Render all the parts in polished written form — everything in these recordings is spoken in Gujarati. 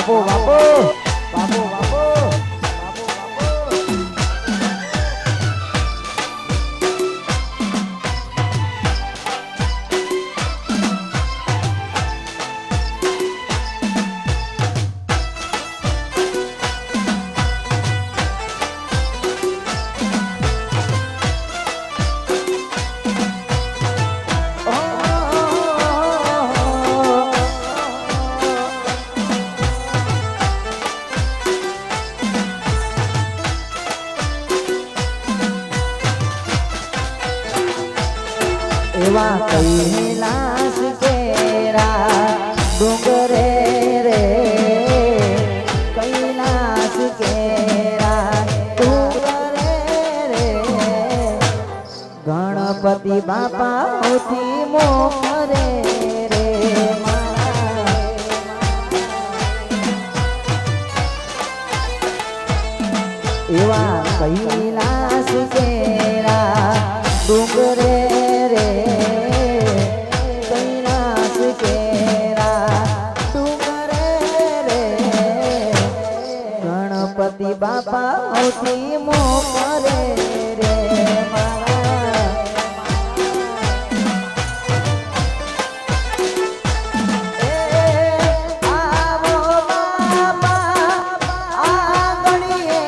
બાપુ બાપુ બાપુ બાપુ એવા કૈલાસ કેરા ડુંગરે રે કૈલાસ કેરા ડુંગરે રે ગણપતિ બાપા ઓથી મોખરે રે એવા કૈલાસ કેરા ડુંગરે બાપા ઓથી મોખરે રે મારા આવો બાપા આંગણીએ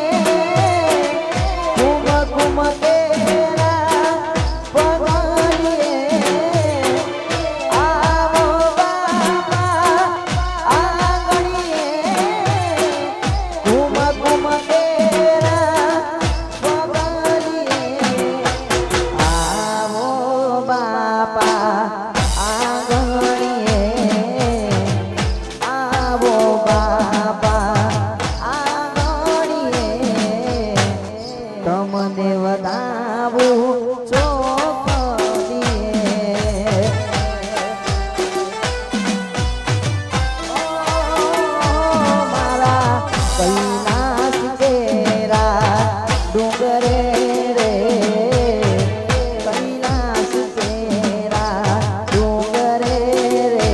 ઘુમ ઘુમ કેરા પગલીએ આવો બાપા આંગણીએ ઘુમ ઘુમ તમને વધાવું ચોખડીએ મારા કૈલાસ કેરા ડુંગરે રે કૈલાસ કેરા ડુંગરે રે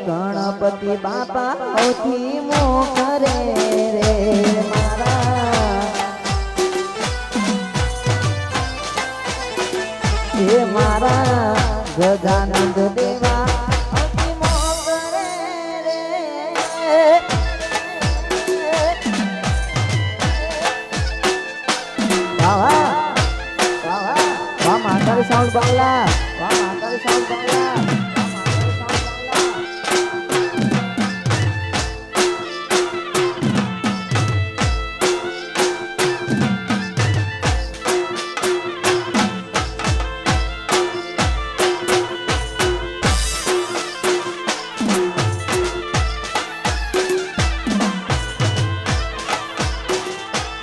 ગણપતિ બાપા ઓથી મોખરે રે હે મારા ગજાનંદ દેવા અતિ મોખરે રે વાહ વાહ વાહ માતારી સાઉન્ડ બાંગલા વાહ માતારી સાઉન્ડ બાંગલા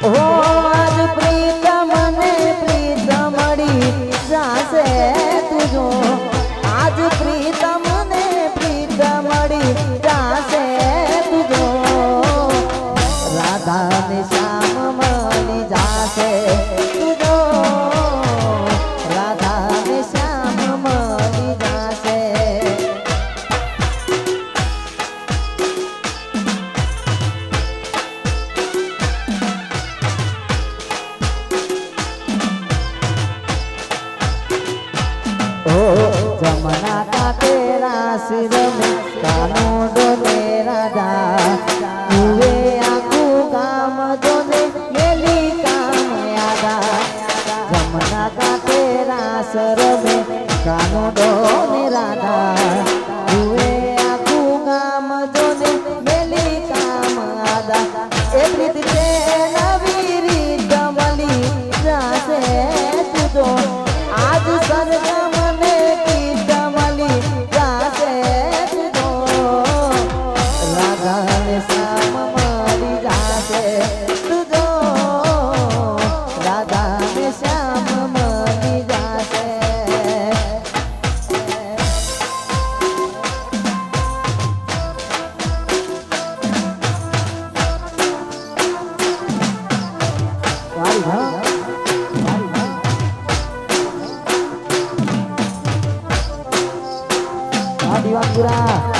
આજ પ્રીતમ ને પ્રીત મળી જાશે તુજો આજ પ્રીતમ ને પ્રીત મળી જાશે તુજો રાધા ને શ્યામ મળી જાશે તુજો રાધા ને શ્યામ મળી જાશે જમના કાટેરા સિર में કાનો ડોલે રાધા તુવે આખું કામ જોને મેલી કામ યાદા જમના કાટેરા સર में કાનો ડોલે રાધા તુવે આખું કામ જોને મેલી કામ યાદા એ પ્રીત છે નવી રીત મળી જાશે તુજો આજ સરગમ Adiwangura.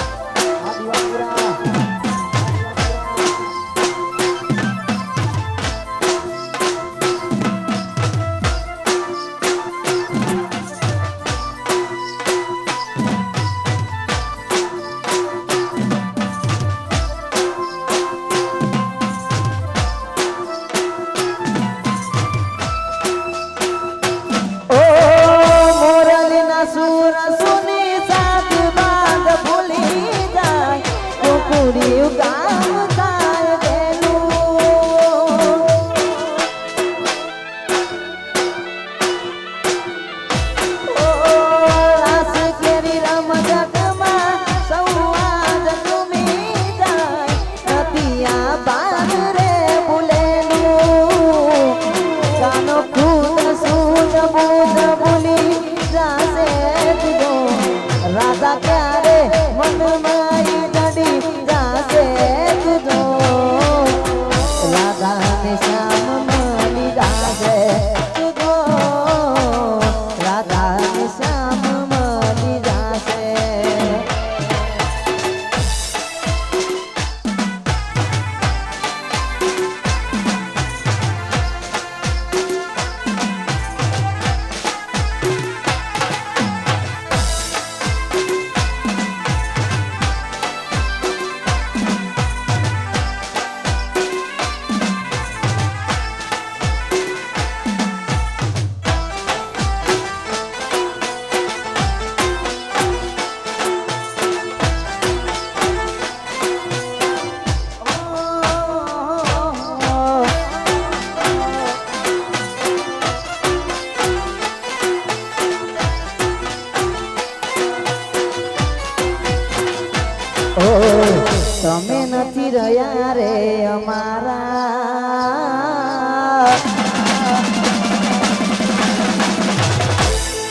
રહ્યા રે અમારા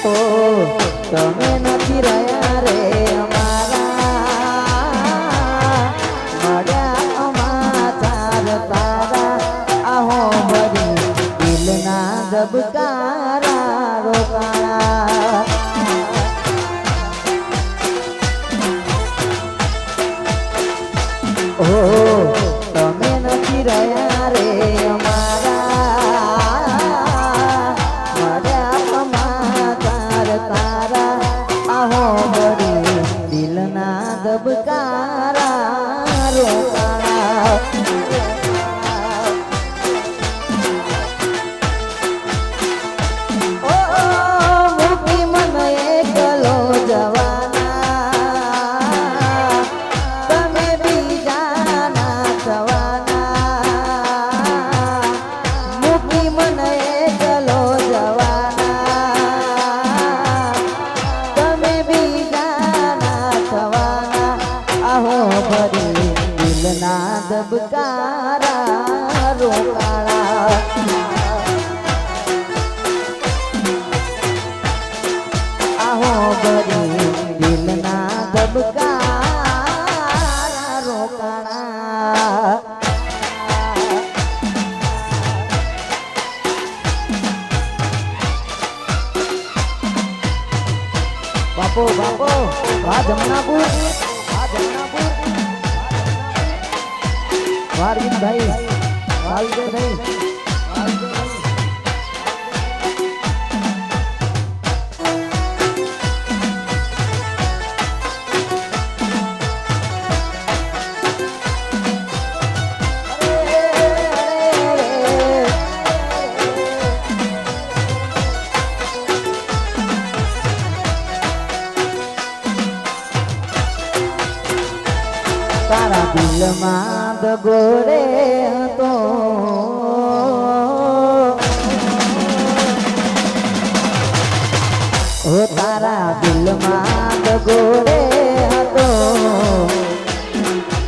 ઓ તમે નથી રહ્યા રે અમારા મળ્યા અમાચાર તારા આહો ભરી દિલના ધબકારા રોકાણા ઓ તમે નથી રહ્યા રે અમારા મળ્યા સમાચાર તારા આહો ભરી દિલના ધબકારા રોકાણા ઓ મૂકી મને એકલો જવાના તમે બીજાના થવાના મૂકી મને એકલો જવાના તમે બીજાના થવાના આહો ભરી દિલના ધબકારા રોકાણા આહો ભરી દિલના ધબકારા રોકાણા બાપો બાપો આ જમનાપુર વારગીતભાઈ વાલદેભાઈ તારા દિલમાં દગો રે હતો ઓ તારા દિલમાં દગો રે હતો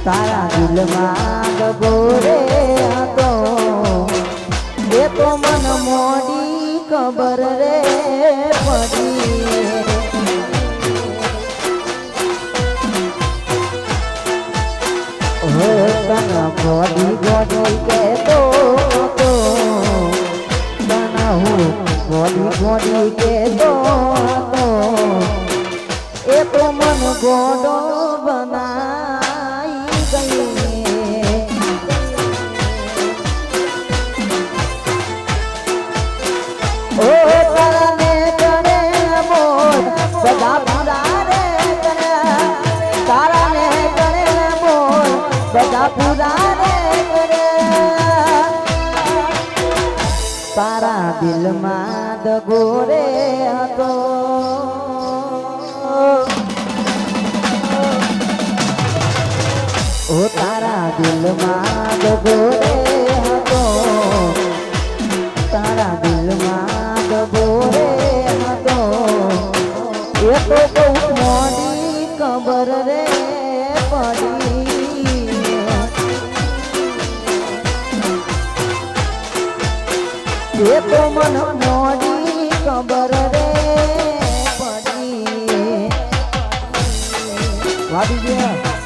તારા દિલમાં દગો રે હતો એ તો મન મોડી ખબર રે પડી તને ગોડી ગોડી કેતો હતો તને હું ગોડી ગોડી કેતો હતો એ તો મન ગોડો બનાઈ ગઈ ઓ તને કરે મોર બધા પૂરા રે કરે તારા ને કરે મોર બધા પૂરા રે કરે તારા દિલમાં દગો રે હતો ઓ તારા દિલમાં દગો રે હતો તારા દિલમાં દગો રે હતો એ તો બહુ મોડી ખબર રે પડી એ તો મન મોડી ખબર રે પડી વાડી ગયા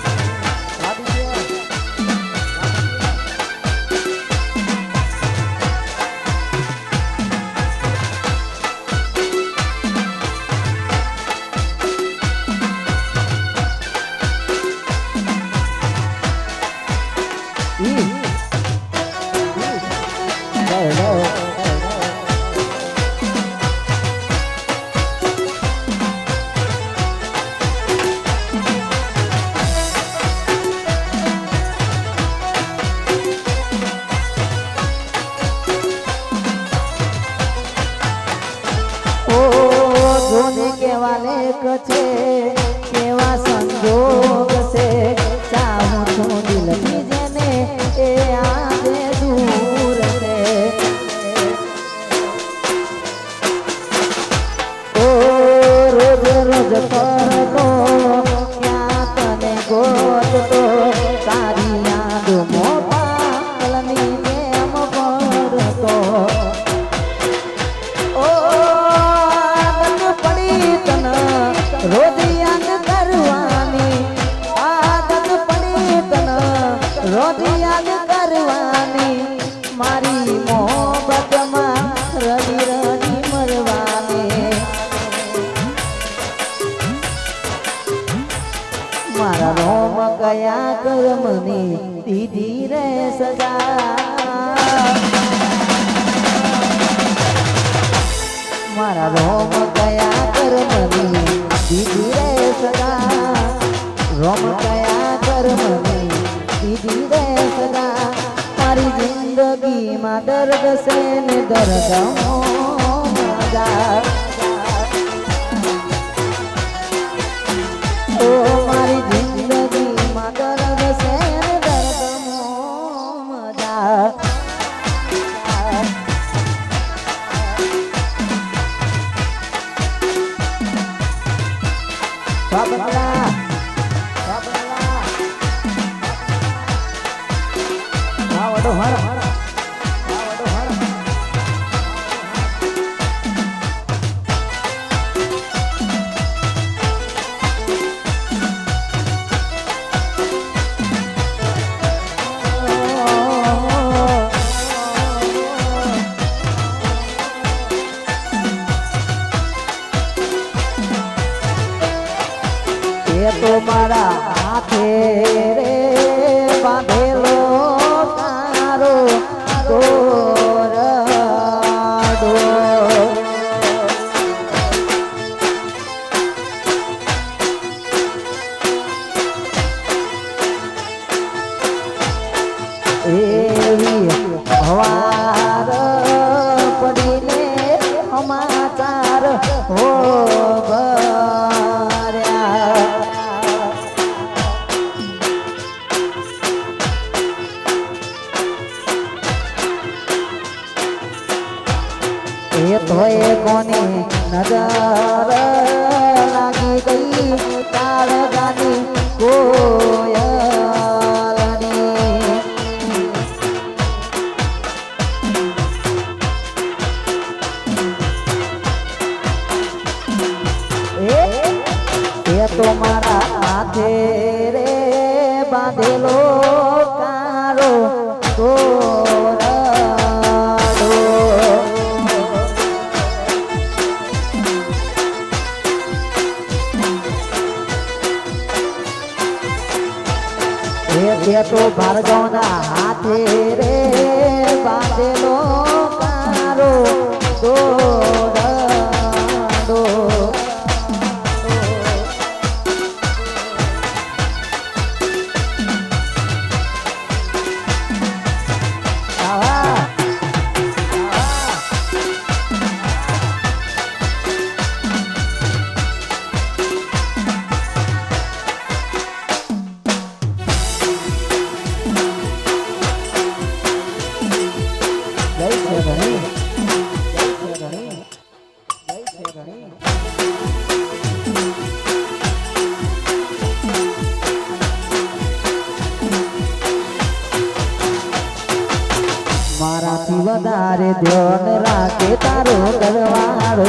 કેવા લેખ છે કેવા સંજોગ છે ચાહું છું દિલથી જેને એ આજે દૂર છે ઓ રોજ રોજ કરતો ક્યાં તને ગોતતો તારી યાદ મારા રોમ કયા કર્મની દીધી રે સદા રોમ કયા કર્મની દીધી રે સદા મારી જિંદગીમાં દર્દ છે ને દર્દ મજા ઓ મારી જિંદગીમાં દર્દ છે ને દર્દ મજા Babala, babala. Waduh, waduh. તો મારા હાથે રે બાંધેલો તારો દોરડો એવી હવાર પડીને સમાચાર હો તોય કોની નજર લાગી ગઈ તાર ગાની કોયલની એ તો મારા હાથે રે બાંધેલો કારો તો ભાર્ગવના હાથે રે બાંધેલો કારો દોરડો મારાથી વધારે ધ્યાન રાખે તારો કરવાળો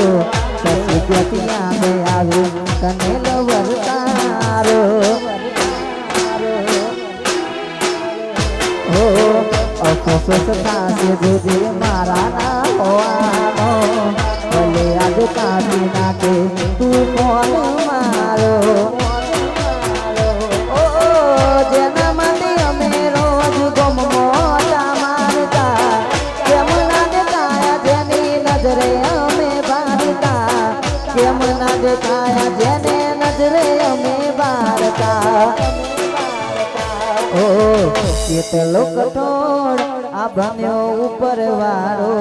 પછી ત્યાં બે આવ્યો તને લવર તારો ઓ અફસોસ થશે જોજે મારા ના હોવાનો ભલે આજ કાઢી નાખે તું કોણ મારો જેના માટે અમે રોજ ગમો દેખાયા જેને નજરે અમે બારતા ઓ કેટલો કઠોળ આ બન્યો ઉપર વાળો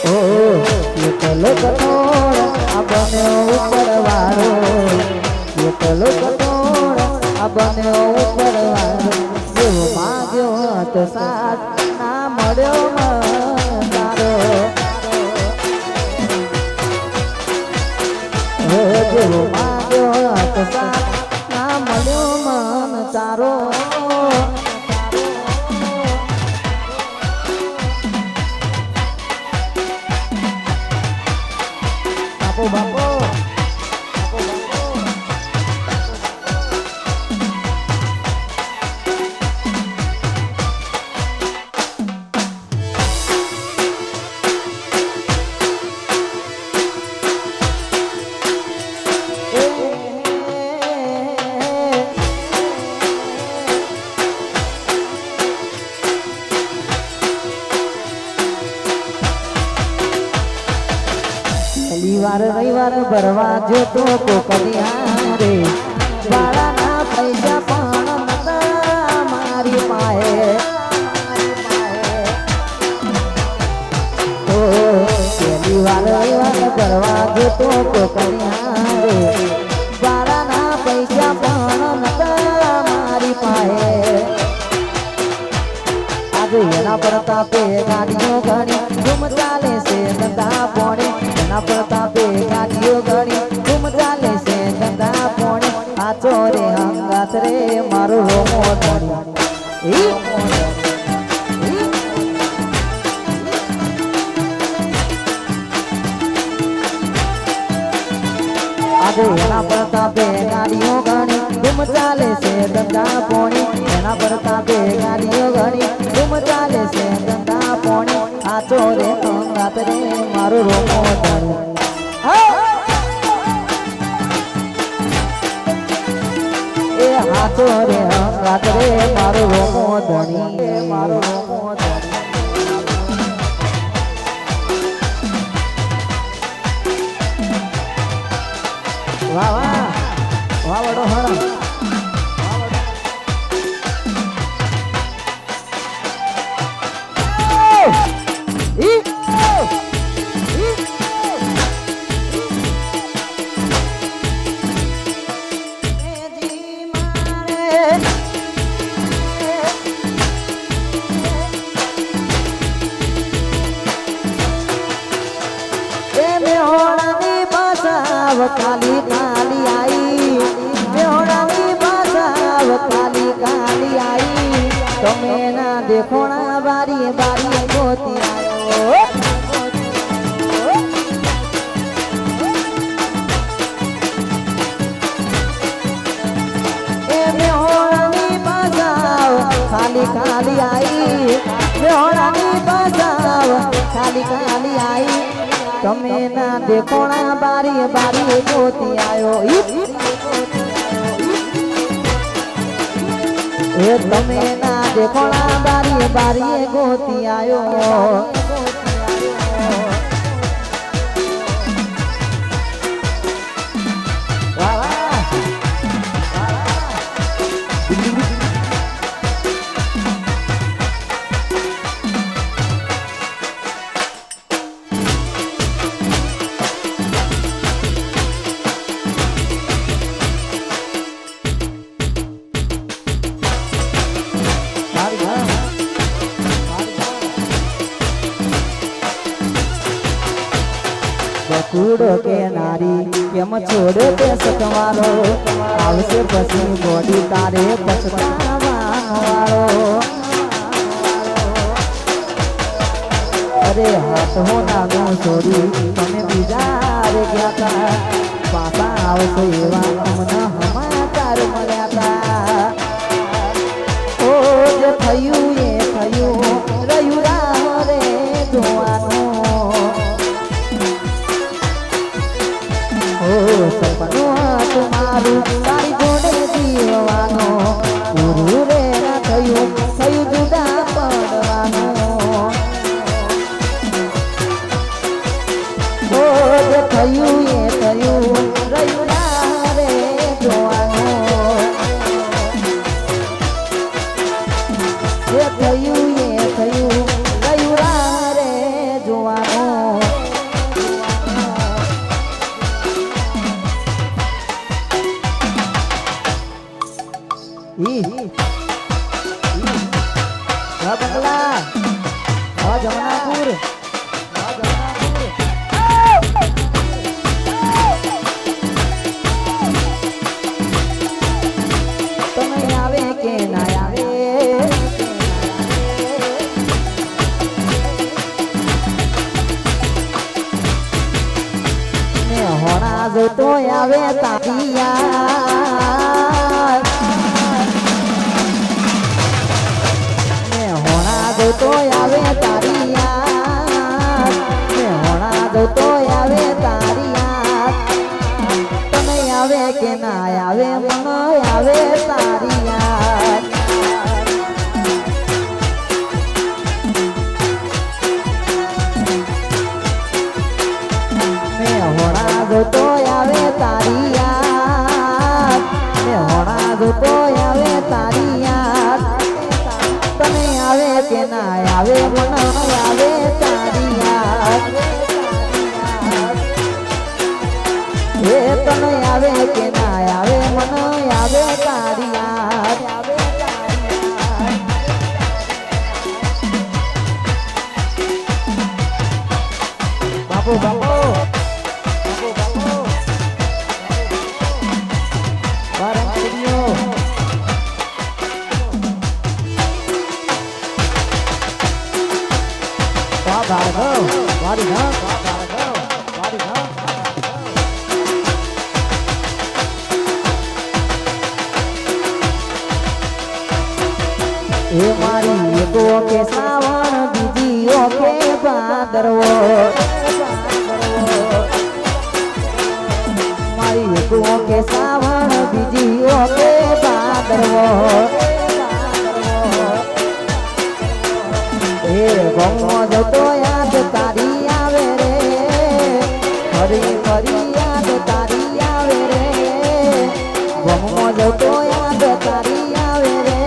ઓ કેટલો કઠોળ આ બન્યો ઉપર વાળો કેટલો કઠોળ આ બન્યો ઉપર વાળો જેવો માગ્યો હતો સાથ ના મળ્યો તારો જેવો માગ્યો હતો સાથ ના મળ્યો મન તારો બાપો બાપો રવિવાર ભરવા જોતો કોકડિયા રે વાળાના પૈસા પણ નતા મારી પાએ તો પહેલી વાર રવિવાર ભરવા જોતો કોકડિયા રે વાળાના પૈસા પણ નતા મારી પાએ આજે એના પ્રતાપે ગાડીઓ ઘણી ધૂમ ચાલે છે ધંધા પોણે એના પ્રતાપે ગાડીઓ ઘણી ધૂમ ચાલે છે ધંધા પોણે આચો રે અંગાત રે મારો રોમો ધણી આજે એના પ્રતાપે ગાડીઓ ઘણી ધૂમ ચાલે છે ધંધા પોણે એના પ્રતાપે ગાડીઓ ઘણી ધૂમ ચાલે છે ધંધા પોણે આચો રે અંગાત રે મારો રોમો ધણી એ હાચો રે અંગાત રે મારો રોમો ધણી મારો રોમો ધણી વાહ વાહ વાહ વડો હરણ કાલી કાલી आई बेहोड़ानी बासाव काली काली आई તમે ના દેખોણા બારી બારી ગોતી આયો એ બેહોड़ानी बासाव काली काली आई बेहोड़ानी बासाव काली काली आई તમે ના દેખોણા બારી બારી ગોતી આયો એ તમે ના દેખોણા બારી બારી ગોતી આયો કૂડો કે નારી કેમ છોડે તે સતવારો આવશે પછી બોડી તારે પછતાવાનો વાળો અરે હાથ હો નાગો છોડી તમે બીજા રે ગયા તા પાપા આવશે એવા અમને સમાચાર મળ્યા તા ઓ જે થયું એ થયું રહ્યું રાહ રે જોવાનું સપનું તમારું તારી જોડે જીવવાનો પૂરું રે થયું થયું જુદા પડવાનું જે થયું એ થયું રહ્યું ના રે જોવાનું જે થયું એ થયું રહ્યું ના રે જોવાનું બંગલા જમનાપુર તમે આવે કે ના આવે હોણા જોતો આવે તાપિયા તો આવે તારી યાદ હોણા દો તો આવે તારી યાદ તમે આવે કે ના આવે મન આવે તારી યાદ મેં હોણા આવે મન આવે તારી યાદ એ તને આવે કે ના આવે મન આવે તારી યાદ બાપુ બાપુ એ મારી એકો કે શ્રાવણ બીજી ઓકે ભાદરવો મારી એકો કે શ્રાવણ બીજી ઓકે ભાદરવો એ ગમો જતો યાદ તારી આવે રે ફરી ફરી યાદ તારી આવે રે ગમો જતો યાદ તારી આવે રે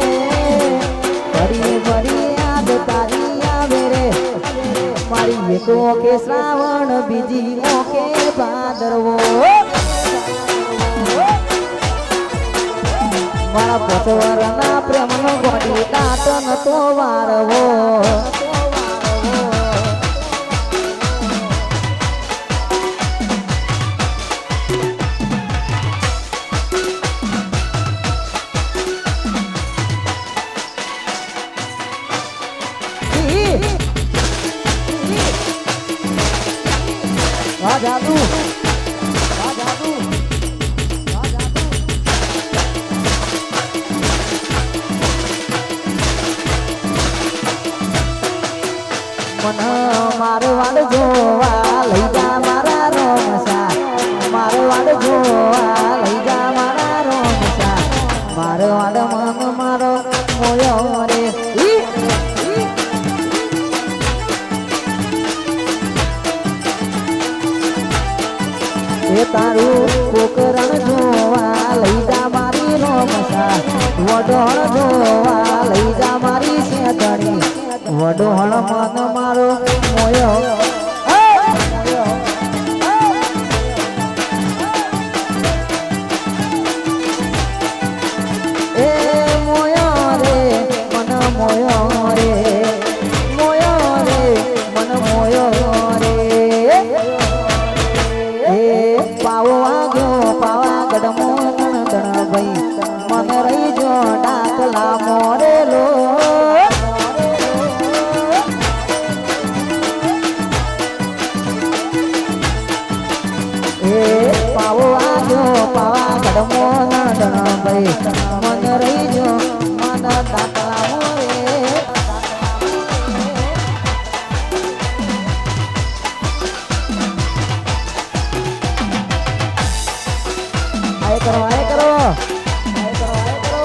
ફરી ફરી યાદ તારી આવે રે મારી એકો કે શ્રાવણ બીજી ઓકે ભાદરવો મારા પોતવરના પ્રેમનો ગોડી દાંત નતો વારવો જાદુ જાદુ મન મારવાડ જોવા લઈ જા મારા રોમસા મારવાડ જોવા લઈ જા મારા રોમસા મારવાડ મન મારો મોયો રે એ તારું પોકરણ જોવા લઈ જા મારી રોમસા વડોળ જોવા લઈ જા મારી શેતણી વડોળ મન મારો મોયો એ મોયો રે મન મોયો રે મોયો રે મન મોયો રે પાવો વાગ્યો પાવાગઢ મોગણ દણ ભાઈ મને રહી જો ડાકલા મોરેલો એ પાવો વાગ્યો પાવાગઢ મોગણ દણ ભાઈ મને રહી જો મને ડાકલા મોરે આય કરો આય કરો આય કરો આય કરો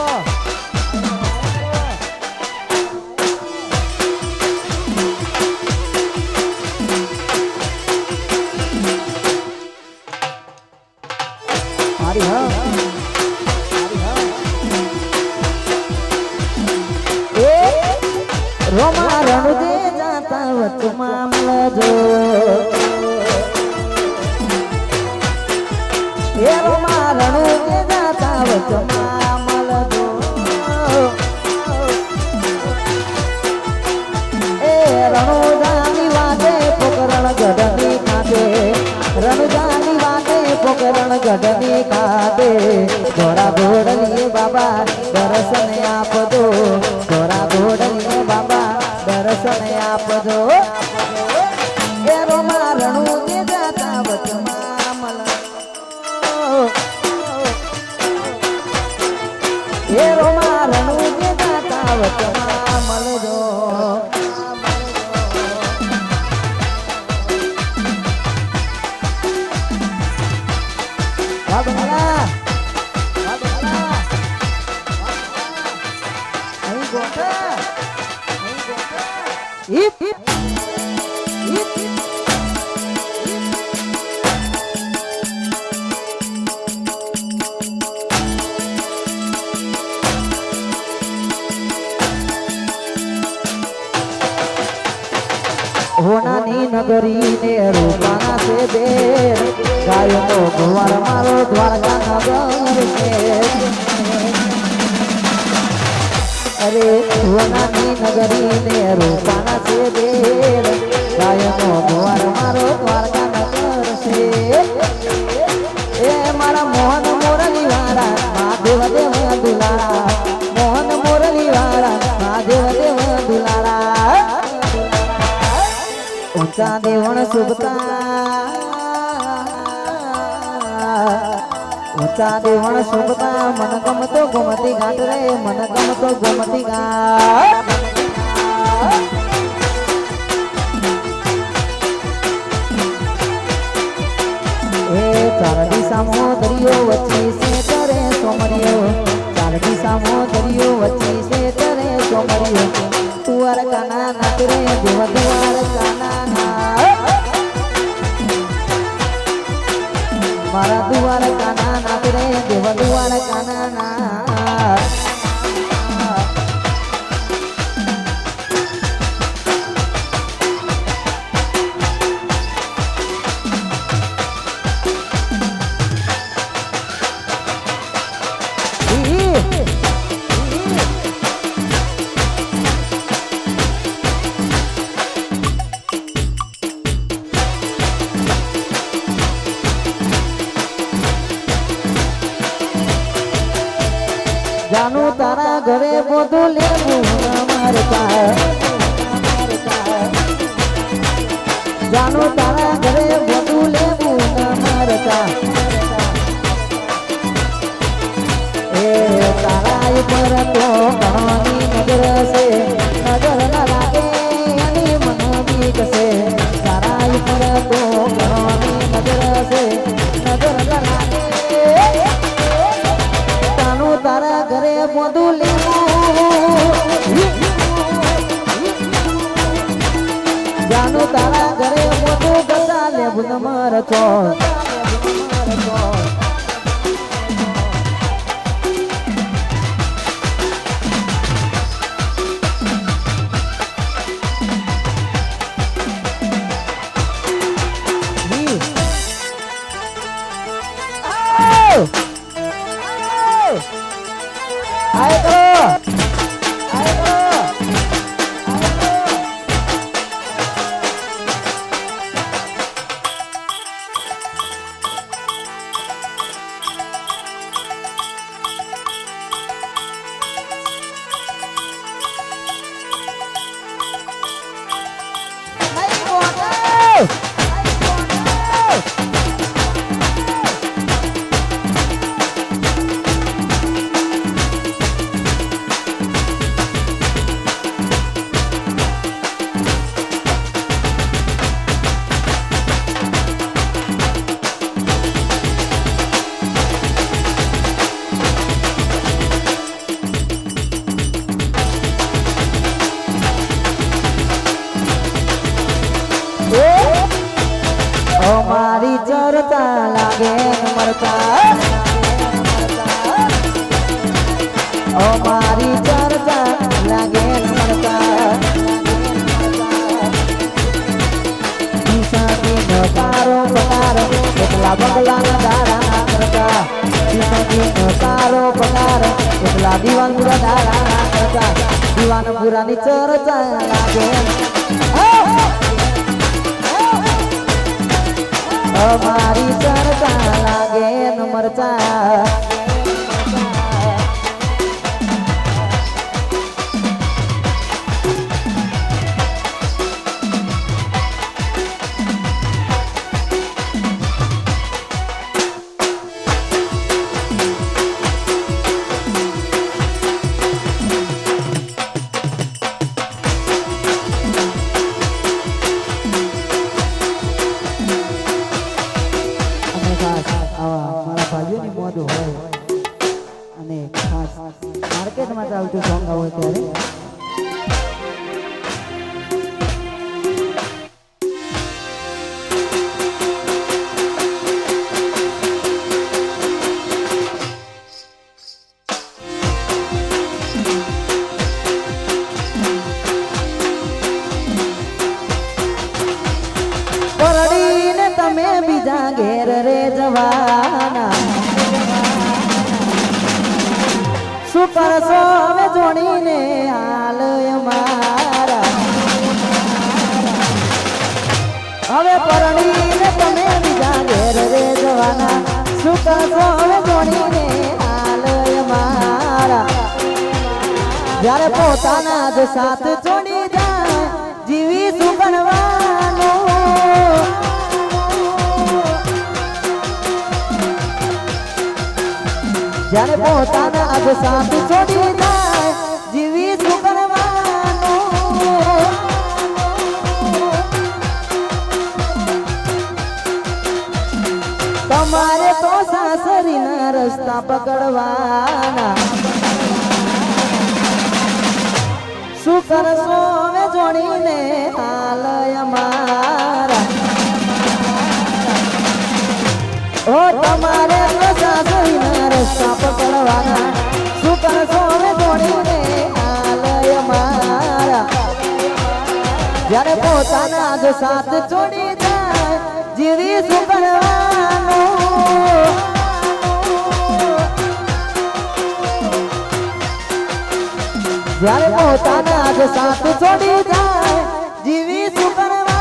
મારી હા એ રોમા રણુદે જાતા વચમાં મળજો એ રોમા રણુદે જાતા વચમાં મળજો એ રણુદાની વાતે પોકરણ ગઢની કાંઠે રણુદાની વાતે પોકરણ ગઢની કાંઠે ઘોડા ઘોડલીએ બાબા દર્શન આપજો ઘોડા ઘોડલીએ બાબા દર્શન આપજો એ રોમા રણુદે જાતા વચમાં મળજો એ રોમા રણુદે જાતા વચમાં મળજો હોનાની નગરી ને રૂપાના છે બેર ગાયો તો ગોવાળ મારો દ્વારકા નગર છે અરે હોનાની નગરી ને રૂપાના છે બેર ગાયો તો ગોવાળ મારો દ્વારકા નગર છે એ મારા મોહન મોરલી વાળા મહાદેવ દેવ દુલારા મોહન મોરલી વાળા મહાદેવ દેવ દુલારા ઊંચા દેવણ શુભતા ઊંચા દેવણ શુભતા મન ગમતો ગોમતી ઘાટ રે મન ગમતો ગોમતી ઘાટ એ ચાર દિશામો દરિયો વચ્ચે છે તરે સોમરિયો ચાર દિશામો દરિયો વચ્ચે છે તરે સોમરિયો તુવાર કાના નાચ રે દેવ દુવાર કાના મારા દુવાર કાના નાચ રે દેવ દુવાર કાના જાનું તારા ઘરે બધું લેવું મારતા જાનું તારા ઘરે બધું લેવું મારતા એ તારા ઉપર તો ઘણી નજર છે નજર ના લાગે એની મન બીક છે તારા ઉપર તો ઘણી નજર છે નજર ના લાગે તારા ઘરે બધું લેવું જાનું તારા ઘરે બધું બધા લેવું માર છો આય કરો અમારી ચર્ચા લાગે મરતા અમારી ચર્ચા લાગે મરતા દિશાની તારો પગાર એટલા બગલા દારા કરતા દિશાની તારો પગાર એટલા દીવાન પૂરા દારા કરતા દીવાન પૂરાની ચર્ચા લાગે અમારી ચર્ચા લાગે મરચા પરડીને તમે બીજા ઘેર રે જવાના શું કરશો હવે જોડીને હાલ અમારા હવે પરડીને તમે બીજા ઘેર રે જવાના શું કરશો હવે જોડીને હાલ અમારા જ્યારે પોતાના જ સાથ છોડી જાય જીવી શું કરવાનું જ્યારે પોતાના જ સાથ છોડી જાય જીવી શું કરવાનું તમારે તો સાસરીના રસ્તા પકડવાના શું કરશો હવે જોડીને હાલ અમારા ઓ તમારે તો સાસરીના રસ્તા પકડવાના શું કરશો હવે જોડીને હાલ અમારા જ્યારે પોતાના જ સાથ છોડી જાય જીવી શું કરવાનું જ્યારે પોતાના જ સાથ છોડી જાય જીવી શું કરવાનું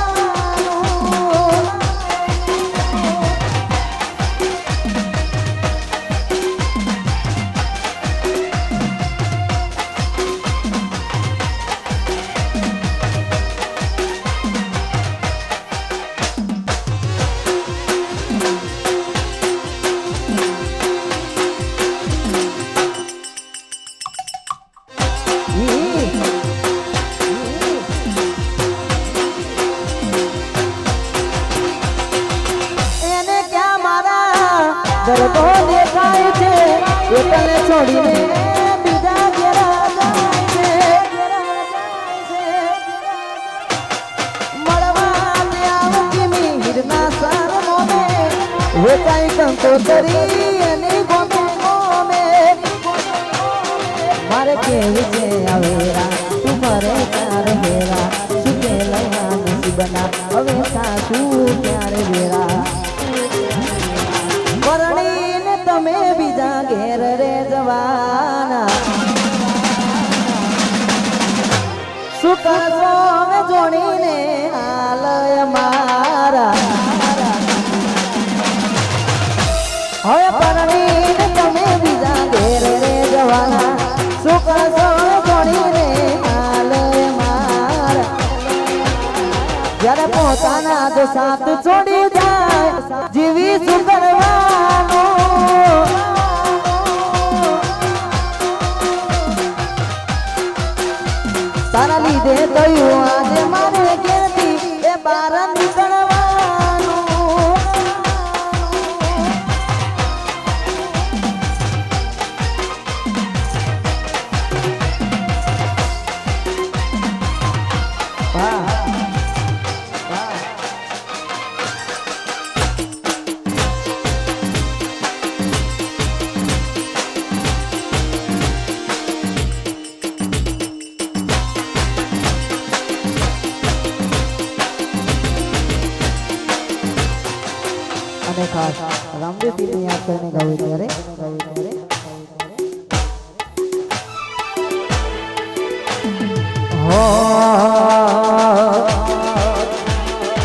દરદો દેખાય છે એકલે છોડીને બીજા ઘેરા જાય છે મળવા ત્યાં કિમી હિરના સારનો મે વેચાઈ કંકોતરી એની ગોમે ગોમે મારે કેવી છે આવેરા તું મરે ક્યારે વેરા સુકે લયા નસીબના હવે સાસુ ક્યારે વેરા પરણીને તમે બીજા ઘેર રે જવાના શું કરશો હવે જોડીને હાલ અમારા હવે પરણીને તમે બીજા ઘેર રે જવાના શું કરશો હવે જોડીને હાલ અમારા જ્યારે પોતાના જ સાથ છોડી જાય જીવી શું કરવાનું તારા લીધે થયું આજે મારે ઘેરથી એ બાર નીકળવાનું અને ખાસ રામદેવ પીરને યાદ કરીને ગાવું ત્યારે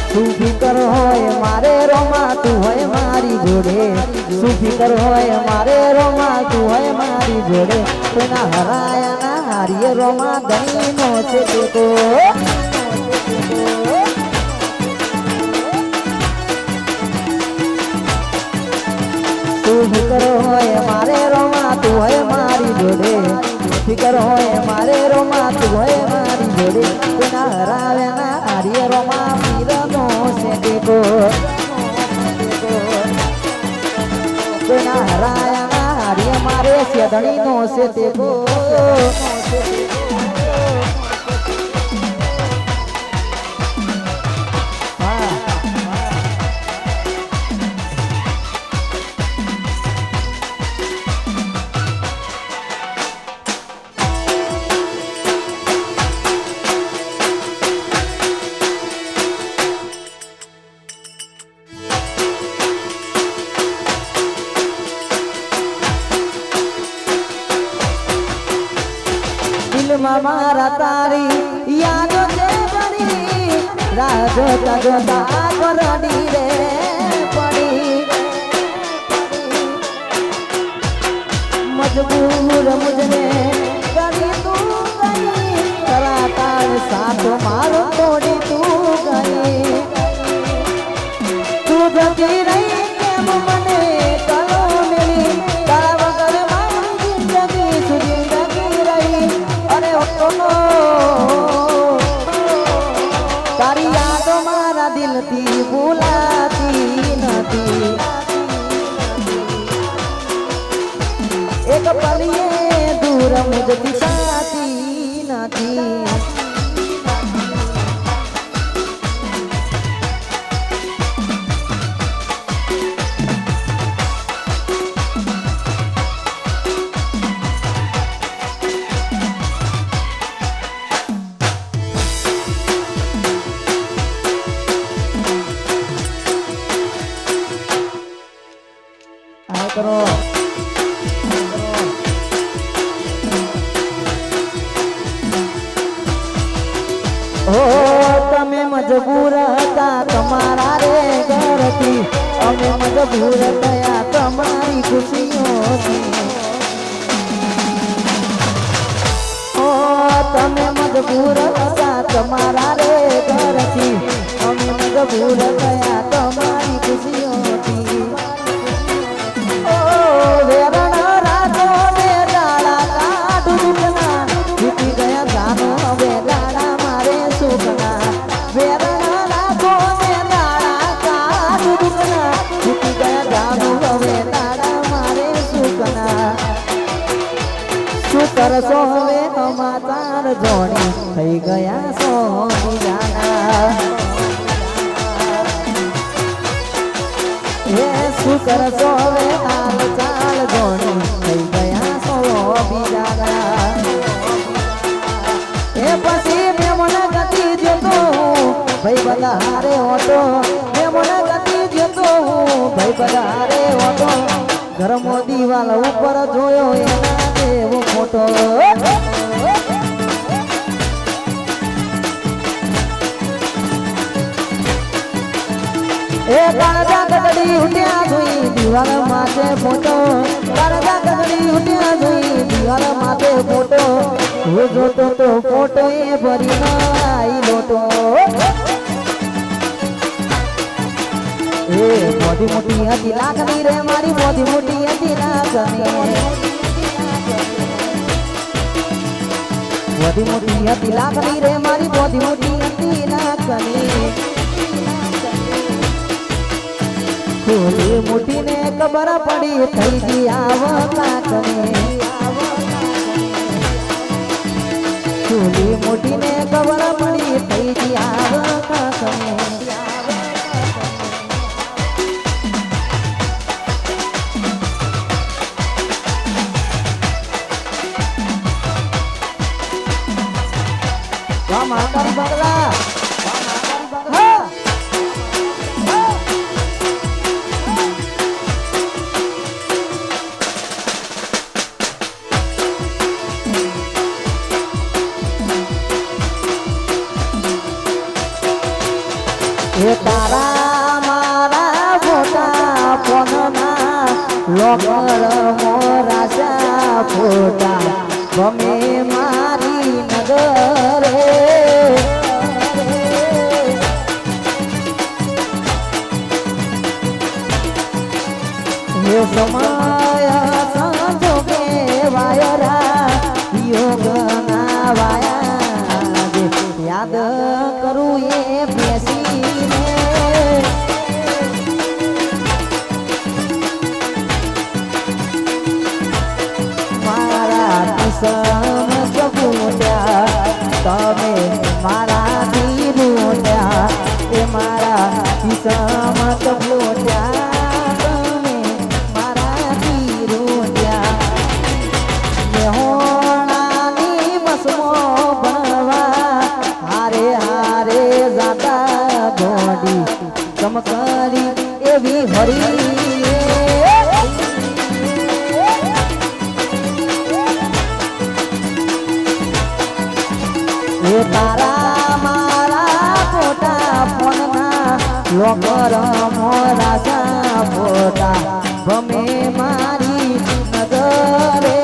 શું ફિકર હોય મારે રોમા તું હોય મારી જોડે શું ફિકર હોય મારે રોમા તું હોય મારી જોડે કોઈના હરાયા ના હારીએ રોમા ગણી નો છે તો ફિકર હોય મારે રોમા તું હોય મારી જોડે ફિકર હોય મારે રોમા તું હોય મારી જોડે કોઈના હરાવે ના હારીએ રોમા પીરનો છે ટેકો કોઈના હરાયા ના હારીએ મારે સેદણીનો છે ટેકો મારા તારી યાદો છે ઘણી રાહ જોતા જોતા કરડી રે પડી મજબૂર મુજને કરી તું ગઈ તારા તાર સાથ મારો તોડી તું ગઈ તું જતી રહી કેમ મને કલો મેલી તારા વગર મારી જિંદગી જિંદગી રહી અરે તારી યાદો મારા દિલથી ભૂલાતી નથી એક પલીએ દૂર મુજથી સાથી નથી કરો ઓ તમે મજબૂર હતા તમારા રે ઘરથી અમે મજબૂર થયા તમારી ખુશીઓથી ઓ તમે મજબૂર હતા તમારા રે ઘરથી અમે મજબૂર થયા તમારી ખુશીઓથી કરશો હવે સમાચાર જોડી થઈ ગયા સો બીજાના એ શું કરશો હવે હાલ ચાલ જોડી થઈ ગયા સો બીજાના એ પછી મેં મને ગતિ જતો ભાઈ વધારે ઓટો મેં મને ગતિ જતો ભાઈ વધારે ઓટો ઘરમો દિવાલ ઉપર જોયો એના એવો મોટો એ કાળજા કદડી ઉઠ્યા જોઈ દિવાલ માથે ફોટો કાળજા કદડી ઉઠ્યા જોઈ દિવાલ માથે ફોટો હું જોતો તો ફોટો એ ભરી નાઈ લોટો એ મોટી મોટી હતી લાગણી રે મારી મોટી મોટી હતી લાગણી મોટી મોટી હતી લાગણી રે મારી મોટી મોટી હતી લાગણી ખોલી મોટી ને ખબર પડી થઈ ગઈ આવ લાગણી ખોલી મોટી ને ખબર પડી થઈ ગઈ આવ લાગણી માતારી બંગલા એ તારા મારા ફોટા ફોનના લોકર મોરાશા ફોટા ગમે મારી નગરે સમય સંજોગે વાયરા યોગ ના વાયા યાદ કરું એ બેસીને મારા કિસમ સપૂટ્યા તમે મારા ધીરુટ્યા એ મારા કિસમ સપૂટ્યા ચમકારી એવી હરી લોકર મોરા ફોટા ભમે મારી નજરે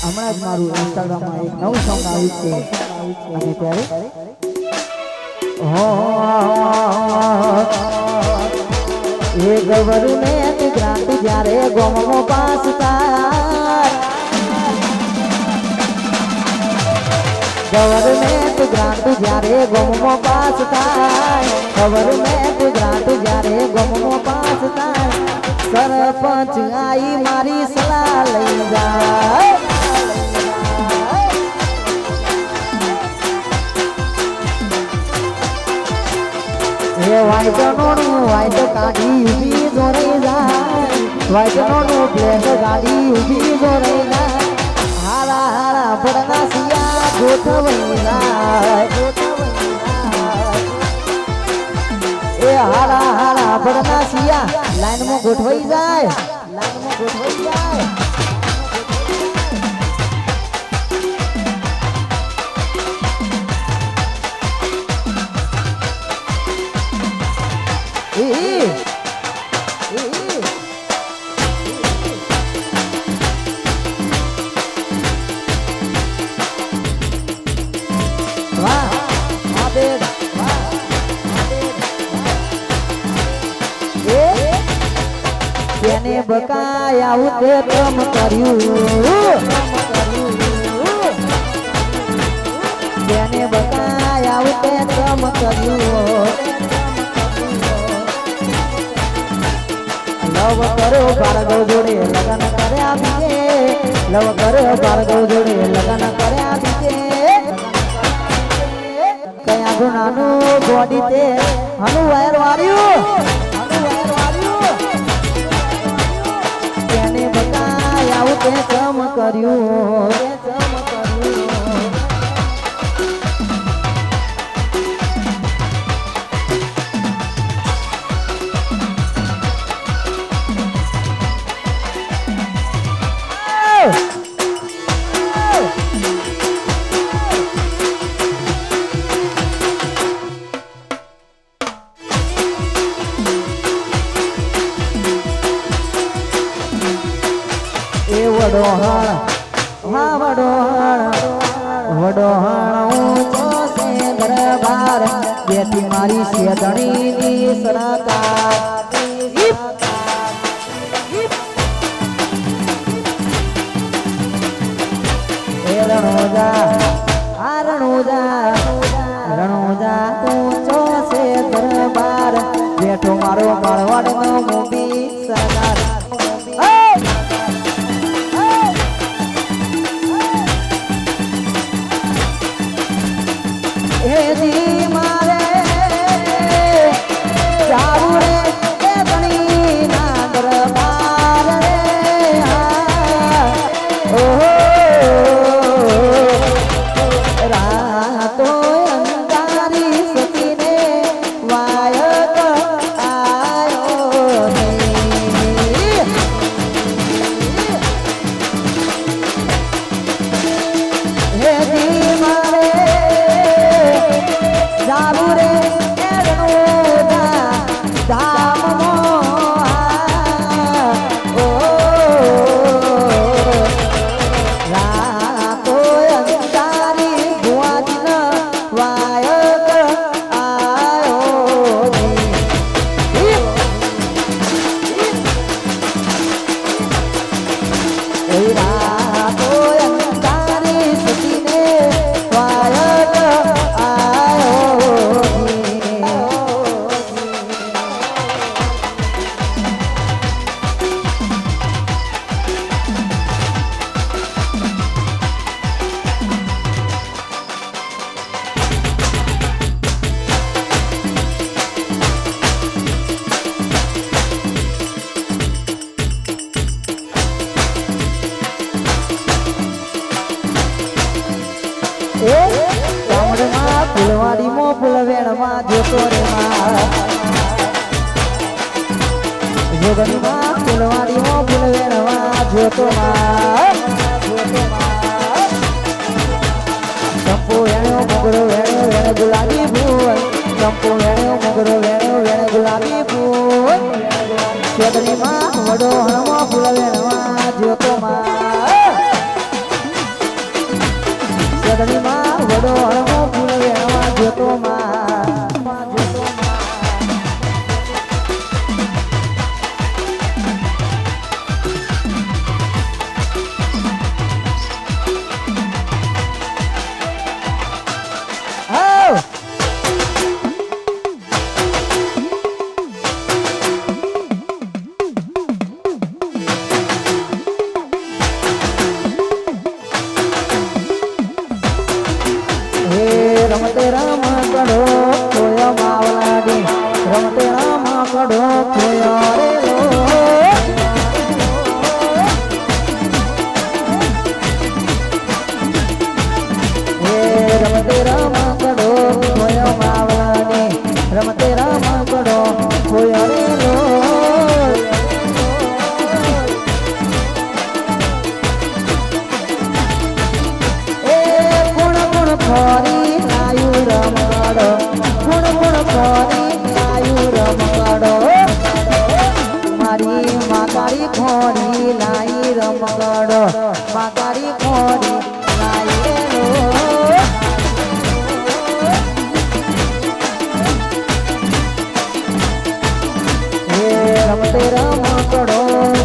હમણાં જ મારું ઇન્સ્ટાગ્રામમાં એક નવું સોંગ આવ્યું છે અને ત્યારે એ ગવર્મેન્ટ ગ્રાન્ટ જ્યારે ગોમો પાસ થાય ગવર્મેન્ટ ગ્રાન્ટ જ્યારે ગોમો પાસ થાય ગવર્મેન્ટ ગ્રાન્ટ જ્યારે ગોમો પાસ થાય સરપંચ આઈ મારી સલાહ લઈ જાય વાઈટ ગાડી ઊભી જોરાઈ જાય વાઈટ બ્લેક ગાડી ઊભી જોરાઈ જાય હારા હારા ભડના સિયા ગોઠવાઈ જાય એ હારા હારા ભડના સિયા લાઈનમાં ગોઠવાઈ જાય લાઈનમાં ગોઠવાઈ જાય તેને બકાયા ઉતે કામ કર્યું તેને બકાયા ઉતે કામ કર્યું લવ કરો ભાર્ગવ જોડે લગન કર્યા બીજે લવ કરો ભાર્ગવ જોડે લગન કર્યા બીજે કયા ગુનાનું બોડી તે હનું વાયર વાર્યું તેને બકાયા ઉતે કામ કર્યું વડોહણ ઊંચો છે દરબાર જેથી મારી શેતણીની સરકાર રણોજા ઊંચો છે દરબાર બેઠો મારો મારવાડનો મોભી સરદાર હેજી મારે જાવું રે એ બની ના દરબાર રે ઓહો વેણમાં જોતો રે માં જોગણીમાં ફૂલવાડીમાં ફૂલ વેણમાં જોતો માં ચંપો વેણ્યો મોગરો વેણ્યો વેણ ગુલાબી ફૂલ ચંપો વેણ્યો મોગરો વેણ્યો વેણ ગુલાબી ફૂલ જોગણીમાં વડો હણમાં ફૂલ વેણમાં જોતો માં જોગણીમાં વડો હણમાં ફૂલ વેણમાં જોતો માં રમતે રામ કડો કોયો માવલાડી રમતે રામ કડો કોયો રે લો રમતે રામ કડો કોયો માવલાડી રમતે રામ કડો કોયો રે લો એ ગુણ ગુણ ખોરી રમકડો ગુણ ગુણ ખોરી લાયુ રમકડો મારી માતારી ખોરી લાઈ રમકડો માતારી ખોરી લાઈ રમતે રમકડો